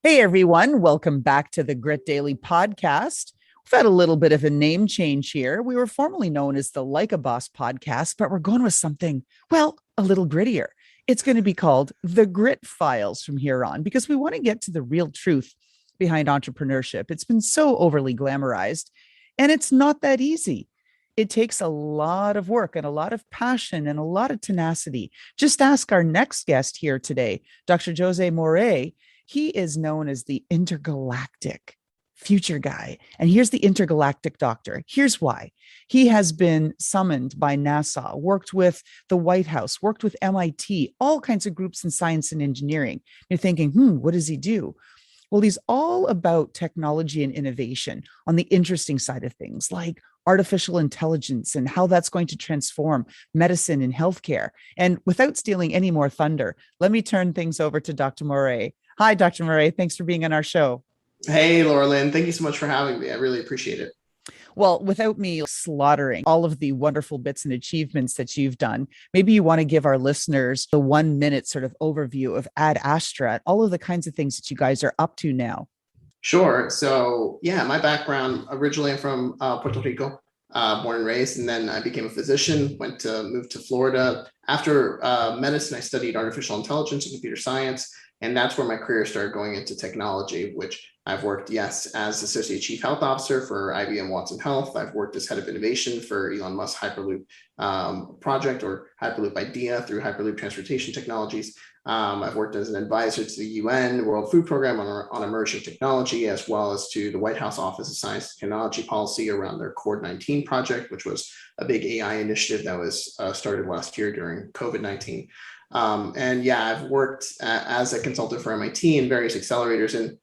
Hey everyone, welcome back to the Grit Daily podcast. We've had a little bit of a name change here. We were formerly known as the Like a Boss podcast, but we're going with something, well, a little grittier. It's going to be called the Grit Files from here on because we want to get to the real truth behind entrepreneurship. It's been so overly glamorized, and it's not that easy. It takes a lot of work and a lot of passion and a lot of tenacity. Just ask our next guest here today, Dr. José Morey. He is known as the Intergalactic Future Guy. And here's the Intergalactic Doctor. Here's why. He has been summoned by NASA, worked with the White House, worked with MIT, all kinds of groups in science and engineering. You're thinking, what does he do? Well, he's all about technology and innovation on the interesting side of things, like artificial intelligence and how that's going to transform medicine and healthcare. And without stealing any more thunder, let me turn things over to Dr. Morey. Hi, Dr. Morey. Thanks for being on our show. Hey, Loralyn. Thank you so much for having me. I really appreciate it. Well, without me slaughtering all of the wonderful bits and achievements that you've done, maybe you want to give our listeners the 1 minute sort of overview of Ad Astra, all of the kinds of things that you guys are up to now. Sure. So, my background, originally I'm from Puerto Rico, born and raised, and then I became a physician, moved to Florida. After medicine, I studied artificial intelligence and computer science. And that's where my career started going into technology, which I've worked, as Associate Chief Health Officer for IBM Watson Health. I've worked as Head of Innovation for Elon Musk Hyperloop project or Hyperloop idea through Hyperloop Transportation Technologies. I've worked as an advisor to the UN World Food Program on emerging technology, as well as to the White House Office of Science and Technology Policy around their Cord-19 project, which was a big AI initiative that was started last year during COVID-19. I've worked as a consultant for MIT in various accelerators.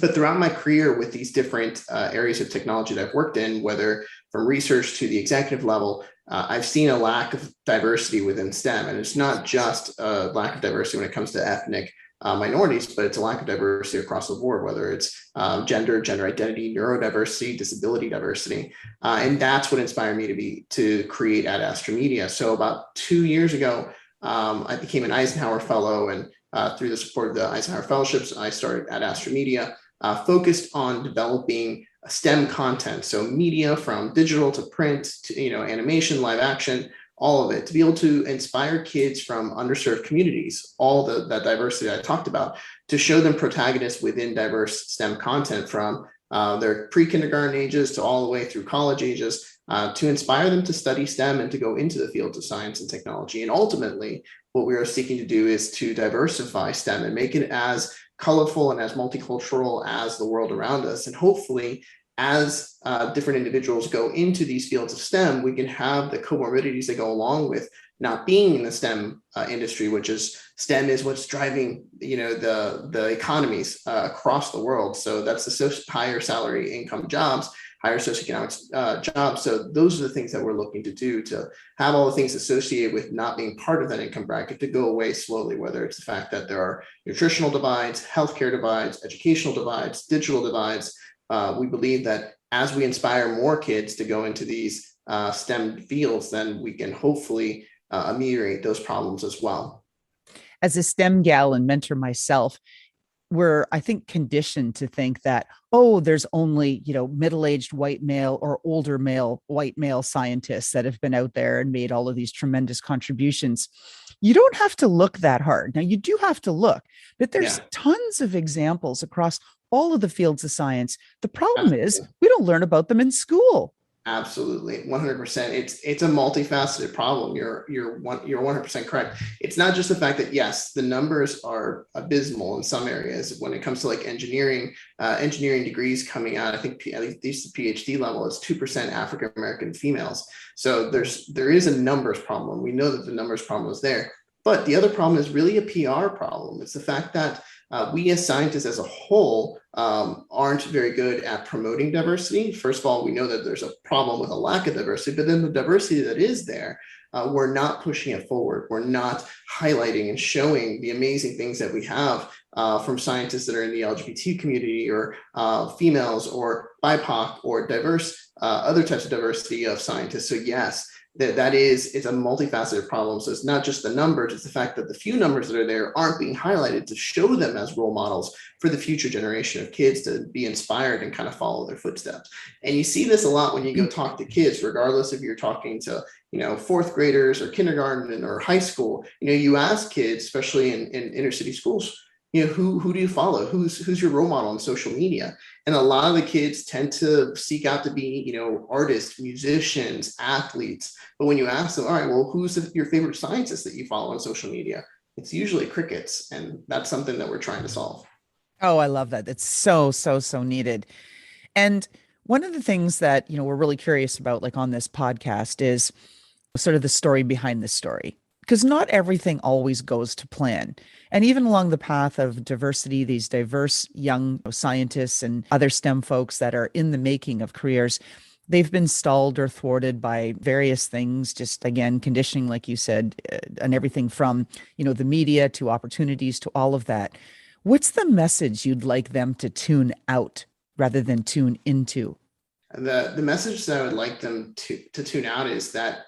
But throughout my career with these different areas of technology that I've worked in, whether from research to the executive level, I've seen a lack of diversity within STEM. And it's not just a lack of diversity when it comes to ethnic minorities, but it's a lack of diversity across the board, whether it's gender identity, neurodiversity, disability diversity. And that's what inspired me to create Ad Astra Media. So about 2 years ago, I became an Eisenhower Fellow, and through the support of the Eisenhower Fellowships, I started Ad Astra Media, focused on developing STEM content. So media from digital to print to animation, live action, all of it, to be able to inspire kids from underserved communities, all that diversity I talked about, to show them protagonists within diverse STEM content from their pre-kindergarten ages to all the way through college ages, to inspire them to study STEM and to go into the fields of science and technology. And ultimately, what we are seeking to do is to diversify STEM and make it as colorful and as multicultural as the world around us. And hopefully, as different individuals go into these fields of STEM, we can have the comorbidities that go along with not being in the STEM industry, which is STEM is what's driving the economies across the world. So that's the higher salary income jobs, higher socioeconomic jobs. So those are the things that we're looking to do, to have all the things associated with not being part of that income bracket to go away slowly, whether it's the fact that there are nutritional divides, healthcare divides, educational divides, digital divides. We believe that as we inspire more kids to go into these STEM fields, then we can hopefully ameliorate those problems as well. As a STEM gal and mentor myself, we're, I think, conditioned to think that, there's only, middle-aged white male or older white male scientists that have been out there and made all of these tremendous contributions. You don't have to look that hard. Now, you do have to look, but there's tons of examples across all of the fields of science. The problem is we don't learn about them in school. Absolutely, 100%. It's a multifaceted problem. You're 100% correct. It's not just the fact that, yes, the numbers are abysmal in some areas when it comes to like engineering degrees coming out. I think at least the PhD level is 2% African American females. So there is a numbers problem. We know that the numbers problem is there, but the other problem is really a PR problem. It's the fact that we as scientists as a whole aren't very good at promoting diversity. First of all, we know that there's a problem with a lack of diversity, but then the diversity that is there, we're not pushing it forward. We're not highlighting and showing the amazing things that we have from scientists that are in the LGBT community or females or BIPOC or diverse, other types of diversity of scientists. So yes, it's a multifaceted problem. So it's not just the numbers, it's the fact that the few numbers that are there aren't being highlighted to show them as role models for the future generation of kids to be inspired and kind of follow their footsteps. And you see this a lot when you go talk to kids, regardless if you're talking to, fourth graders or kindergarten or high school. You ask kids, especially in inner city schools, who do you follow? Who's your role model on social media? And a lot of the kids tend to seek out to be, artists, musicians, athletes. But when you ask them, all right, well, who's your favorite scientist that you follow on social media? It's usually crickets. And that's something that we're trying to solve. Oh, I love that. It's so, so, so needed. And one of the things that, we're really curious about, like on this podcast, is sort of the story behind the story. Because not everything always goes to plan. And even along the path of diversity, these diverse young scientists and other STEM folks that are in the making of careers, they've been stalled or thwarted by various things, just again, conditioning, like you said, and everything from, the media to opportunities to all of that. What's the message you'd like them to tune out rather than tune into? The message that I would like them to tune out is that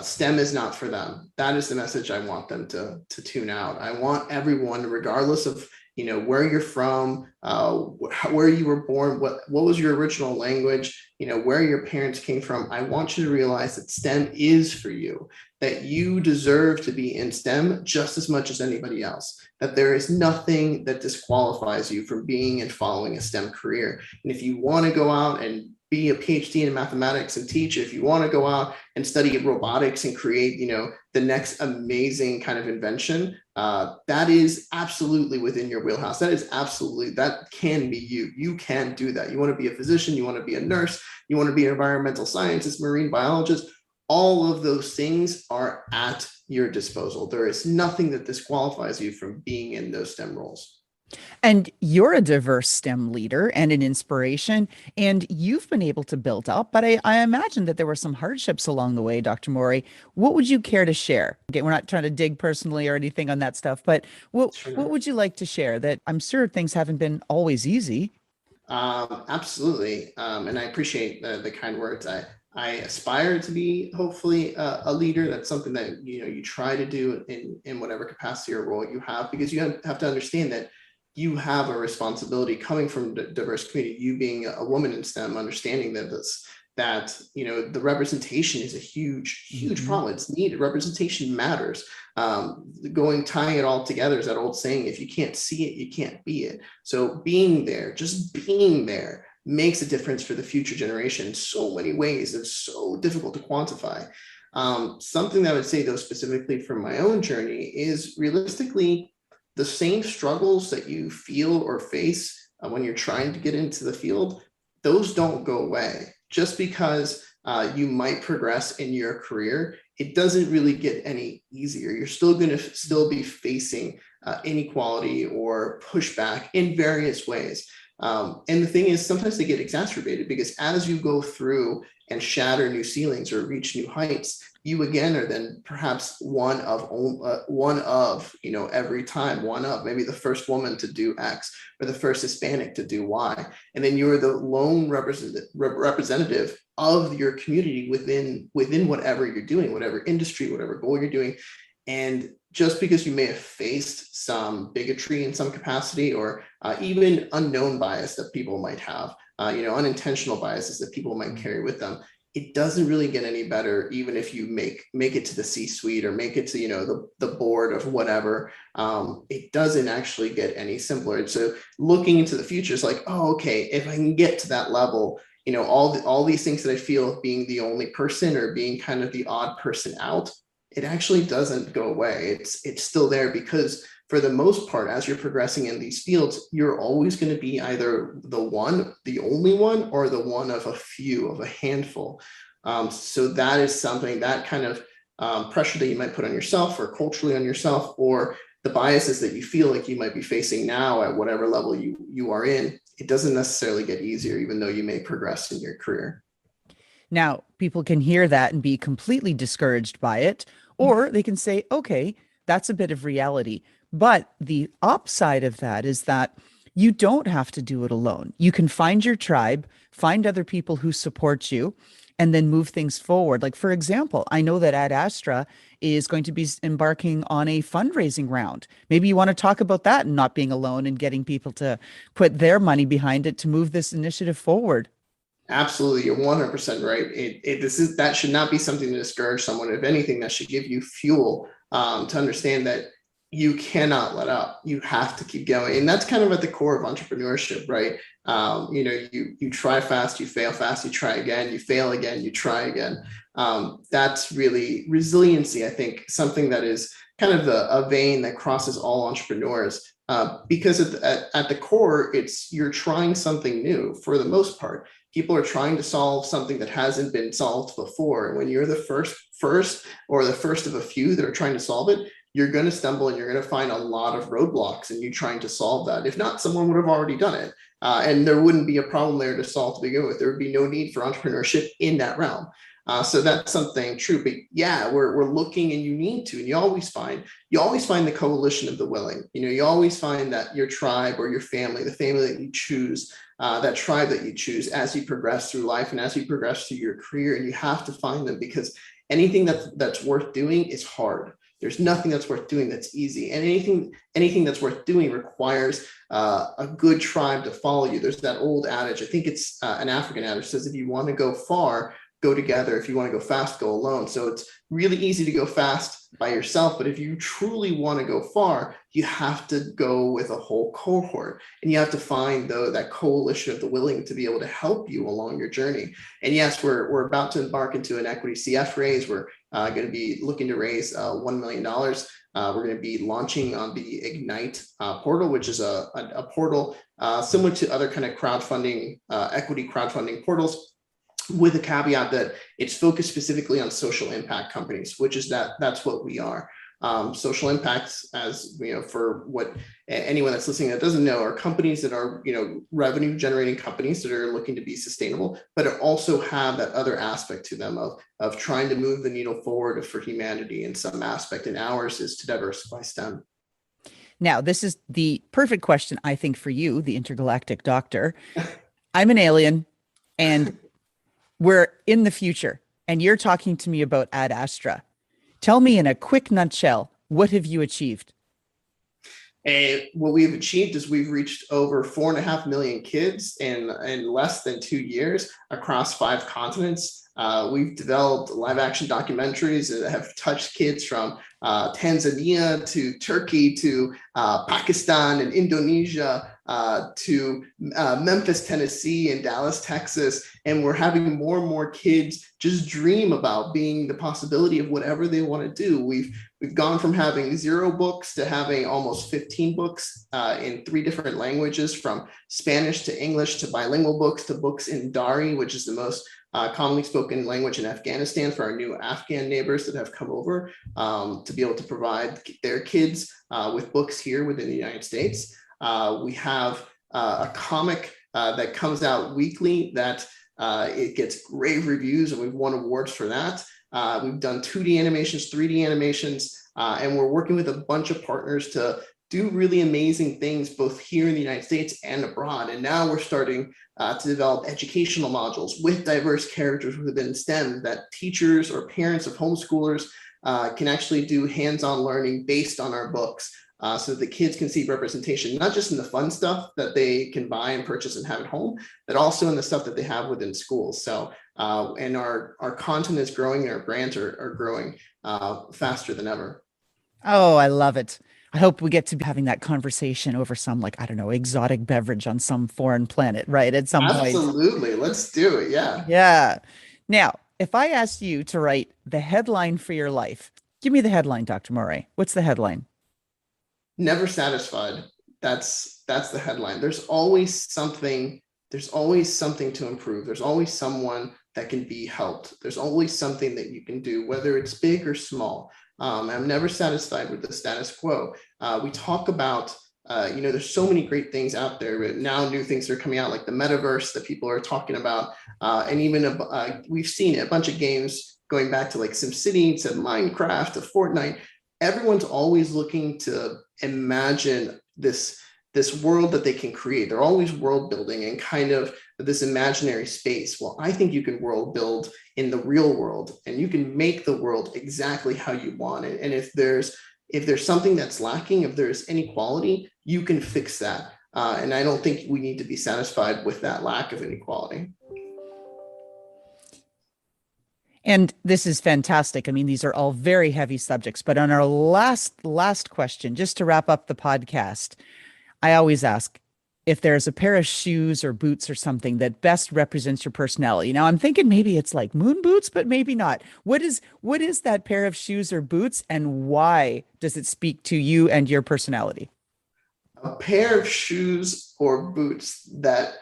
STEM is not for them. That is the message I want them to tune out. I want everyone, regardless of where you're from, where you were born, what was your original language, where your parents came from. I want you to realize that STEM is for you, that you deserve to be in STEM just as much as anybody else, that there is nothing that disqualifies you from being and following a STEM career. And if you want to go out and be a PhD in mathematics and teach, if you want to go out and study robotics and create, the next amazing kind of invention, that is absolutely within your wheelhouse. That can be you. You can do that. You want to be a physician, you want to be a nurse, you want to be an environmental scientist, marine biologist. All of those things are at your disposal. There is nothing that disqualifies you from being in those STEM roles. And you're a diverse STEM leader and an inspiration, and you've been able to build up. But I imagine that there were some hardships along the way, Dr. Morey. What would you care to share? Okay, we're not trying to dig personally or anything on that stuff, but what would you like to share? That I'm sure things haven't been always easy. Absolutely. And I appreciate the kind words. I aspire to be hopefully a leader. That's something that you try to do in whatever capacity or role you have, because you have to understand that you have a responsibility coming from a diverse community, you being a woman in STEM, understanding that the representation is a huge problem. It's needed. Representation matters. Tying it all together is that old saying, if you can't see it, you can't be it. So just being there makes a difference for the future generation in so many ways. It's so difficult to quantify. Something that I would say, though, specifically from my own journey is realistically, the same struggles that you feel or face when you're trying to get into the field, those don't go away. Just because you might progress in your career, it doesn't really get any easier. You're still going to be facing inequality or pushback in various ways. And the thing is, sometimes they get exacerbated because as you go through and shatter new ceilings or reach new heights, you again are then perhaps one of every time, one of maybe the first woman to do X or the first Hispanic to do Y. And then you're the lone representative of your community within whatever you're doing, whatever industry, whatever goal you're doing. And just because you may have faced some bigotry in some capacity or even unknown bias that people might have, unintentional biases that people might carry with them, it doesn't really get any better, even if you make it to the C-suite or make it to the board of whatever. It doesn't actually get any simpler. And so looking into the future is like, oh, okay, if I can get to that level, all these things that I feel being the only person or being kind of the odd person out, it actually doesn't go away. It's still there, because for the most part, as you're progressing in these fields, you're always going to be either the only one, or the one of a handful. So that is something, that kind of pressure that you might put on yourself or culturally on yourself, or the biases that you feel like you might be facing now at whatever level you are in, it doesn't necessarily get easier, even though you may progress in your career. Now, people can hear that and be completely discouraged by it, or they can say, okay, that's a bit of reality. But the upside of that is that you don't have to do it alone. You can find your tribe, find other people who support you, and then move things forward. Like, for example, I know that Ad Astra is going to be embarking on a fundraising round. Maybe you want to talk about that and not being alone and getting people to put their money behind it to move this initiative forward. Absolutely, you're 100% right. That should not be something to discourage someone. If anything, that should give you fuel to understand that you cannot let up. You have to keep going, and that's kind of at the core of entrepreneurship, right? You try fast, you fail fast, you try again, you fail again, you try again. That's really resiliency. I think something that is kind of a vein that crosses all entrepreneurs. Because at the core, you're trying something new for the most part. People are trying to solve something that hasn't been solved before. And when you're the first or the first of a few that are trying to solve it, you're going to stumble and you're going to find a lot of roadblocks in you trying to solve that. If not, someone would have already done it. And there wouldn't be a problem there to solve to begin with. There would be no need for entrepreneurship in that realm. So that's something true. But yeah, we're looking, and you need to, and you always find the coalition of the willing. You always find that your tribe or your family, the family that you choose, that tribe that you choose as you progress through life and as you progress through your career. And you have to find them, because anything that's worth doing is hard. There's nothing that's worth doing that's easy, and anything that's worth doing requires a good tribe to follow you. There's that old adage, I think it's an African adage, says if you want to go far, go together. If you want to go fast, go alone. So it's really easy to go fast by yourself, but if you truly want to go far, you have to go with a whole cohort, and you have to find that coalition of the willing to be able to help you along your journey. And yes, we're about to embark into an equity CF raise. We're going to be looking to raise $1 million. We're going to be launching on the Ignite portal, which is a portal similar to other kind of crowdfunding, equity crowdfunding portals, with a caveat that it's focused specifically on social impact companies, which is that's what we are. Social impacts, as for what anyone that's listening that doesn't know, are companies that are revenue generating companies that are looking to be sustainable, but also have that other aspect to them of trying to move the needle forward for humanity in some aspect. And ours is to diversify STEM. Now, this is the perfect question, I think, for you, the Intergalactic Doctor. I'm an alien, and we're in the future, and you're talking to me about Ad Astra. Tell me in a quick nutshell, what have you achieved? What we've achieved is we've reached over 4.5 million kids in less than 2 years across 5 continents. We've developed live action documentaries that have touched kids from Tanzania to Turkey to Pakistan and Indonesia to Memphis, Tennessee, and Dallas, Texas. And we're having more and more kids just dream about being the possibility of whatever they want to do. We've gone from having 0 books to having almost 15 books in 3 different languages, from Spanish to English to bilingual books to books in Dari, which is the most commonly spoken language in Afghanistan, for our new Afghan neighbors that have come over to be able to provide their kids with books here within the United States. We have a comic that comes out weekly that it gets rave reviews, and we've won awards for that. We've done 2D animations, 3D animations, and we're working with a bunch of partners to do really amazing things both here in the United States and abroad. And now we're starting to develop educational modules with diverse characters within STEM that teachers or parents of homeschoolers can actually do hands-on learning based on our books. So that the kids can see representation, not just in the fun stuff that they can buy and purchase and have at home, but also in the stuff that they have within schools. So, and our content is growing, and our brands are growing faster than ever. Oh, I love it. I hope we get to be having that conversation over some, like, I don't know, exotic beverage on some foreign planet, right? At some point. Absolutely. Let's do it. Yeah. Yeah. Now, if I asked you to write the headline for your life, give me the headline, Dr. Morey. What's the headline? Never satisfied. That's the headline. There's always something to improve. There's always someone that can be helped. There's always something that you can do, whether it's big or small. I'm never satisfied with the status quo. We talk about, there's so many great things out there, but now new things are coming out, like the metaverse that people are talking about. And even we've seen a bunch of games going back to like SimCity, to Minecraft, to Fortnite. Everyone's always looking to imagine this world that they can create. They're always world building and kind of this imaginary space. Well, I think you can world build in the real world, and you can make the world exactly how you want it. And if there's something that's lacking, if there's inequality, you can fix that. And I don't think we need to be satisfied with that lack of inequality. And this is fantastic. I mean, these are all very heavy subjects, but on our last question, just to wrap up the podcast, I always ask if there's a pair of shoes or boots or something that best represents your personality. Now, I'm thinking maybe it's like moon boots, but maybe not. What is that pair of shoes or boots, and why does it speak to you and your personality? A pair of shoes or boots that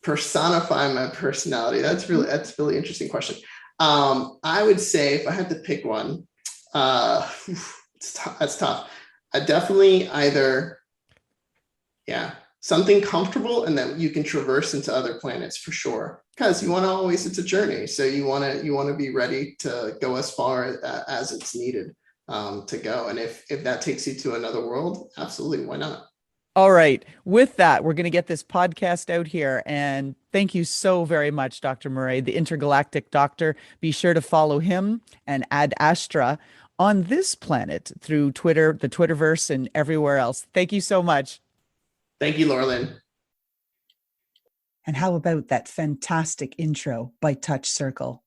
personify my personality. That's really interesting question. I would say if I had to pick one, that's tough. I definitely either, something comfortable and that you can traverse into other planets for sure. Because it's a journey. So you want to be ready to go as far as it's needed to go. And if that takes you to another world, absolutely, why not? All right. With that, we're going to get this podcast out here. And thank you so very much, Dr. Morey, the Intergalactic Doctor. Be sure to follow him and Ad Astra on this planet through Twitter, the Twitterverse, and everywhere else. Thank you so much. Thank you, Loralyn. And how about that fantastic intro by Touch Circle?